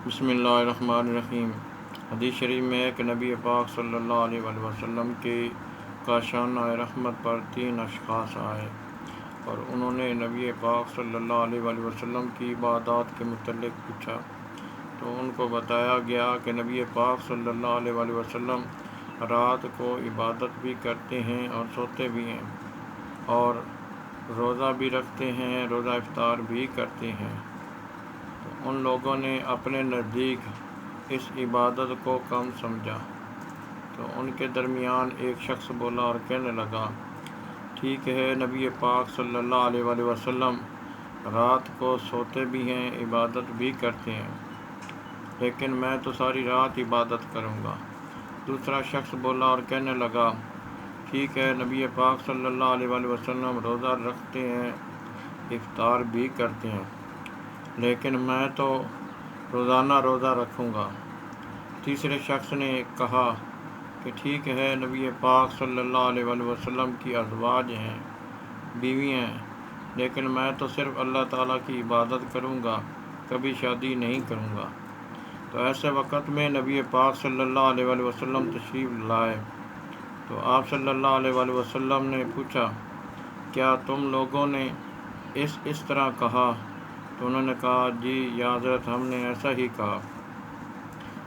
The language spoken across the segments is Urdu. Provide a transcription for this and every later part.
بسم اللہ الرحمن الرحیم۔ حدیث شریف میں ہے کہ نبی پاک صلی اللہ علیہ وآلہ وسلم کی کاشانہ رحمت پر 3 اشخاص آئے اور انہوں نے نبی پاک صلی اللہ علیہ وآلہ وسلم کی عبادات کے متعلق پوچھا، تو ان کو بتایا گیا کہ نبی پاک صلی اللہ علیہ وآلہ وسلم رات کو عبادت بھی کرتے ہیں اور سوتے بھی ہیں، اور روزہ بھی رکھتے ہیں، روزہ افطار بھی کرتے ہیں۔ تو ان لوگوں نے اپنے نزدیک اس عبادت کو کم سمجھا، تو ان کے درمیان ایک شخص بولا اور کہنے لگا، ٹھیک ہے، نبی پاک صلی اللہ علیہ وآلہ وسلم رات کو سوتے بھی ہیں، عبادت بھی کرتے ہیں، لیکن میں تو ساری رات عبادت کروں گا۔ دوسرا شخص بولا اور کہنے لگا، ٹھیک ہے، نبی پاک صلی اللہ علیہ وآلہ وسلم روزہ رکھتے ہیں، افطار بھی کرتے ہیں، لیکن میں تو روزانہ روزہ رکھوں گا۔ تیسرے شخص نے کہا کہ ٹھیک ہے، نبی پاک صلی اللہ علیہ وآلہ وسلم کی ازواج ہیں، بیوی ہیں، لیکن میں تو صرف اللہ تعالیٰ کی عبادت کروں گا، کبھی شادی نہیں کروں گا۔ تو ایسے وقت میں نبی پاک صلی اللہ علیہ وآلہ وسلم تشریف لائے، تو آپ صلی اللہ علیہ وآلہ وسلم نے پوچھا، کیا تم لوگوں نے اس طرح کہا؟ تو انہوں نے کہا، جی یا حضرت، ہم نے ایسا ہی کہا۔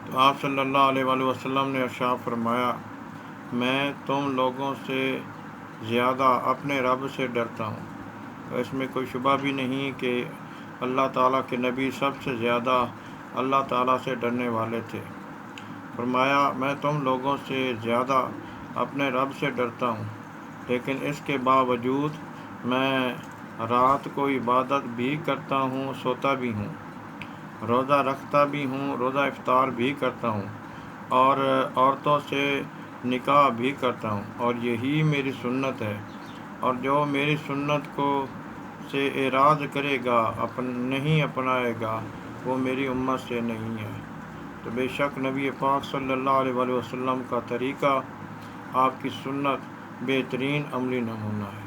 تو آپ صلی اللہ علیہ وآلہ وسلم نے ارشاد فرمایا، میں تم لوگوں سے زیادہ اپنے رب سے ڈرتا ہوں۔ تو اس میں کوئی شبہ بھی نہیں کہ اللہ تعالیٰ کے نبی سب سے زیادہ اللہ تعالیٰ سے ڈرنے والے تھے۔ فرمایا، میں تم لوگوں سے زیادہ اپنے رب سے ڈرتا ہوں، لیکن اس کے باوجود میں رات کو عبادت بھی کرتا ہوں، سوتا بھی ہوں، روزہ رکھتا بھی ہوں، روزہ افطار بھی کرتا ہوں، اور عورتوں سے نکاح بھی کرتا ہوں، اور یہی میری سنت ہے، اور جو میری سنت کو سے اعراض کرے گا، نہیں اپنائے گا، وہ میری امت سے نہیں ہے۔ تو بے شک نبی پاک صلی اللہ علیہ وآلہ وسلم کا طریقہ، آپ کی سنت بہترین عملی نمونہ ہے۔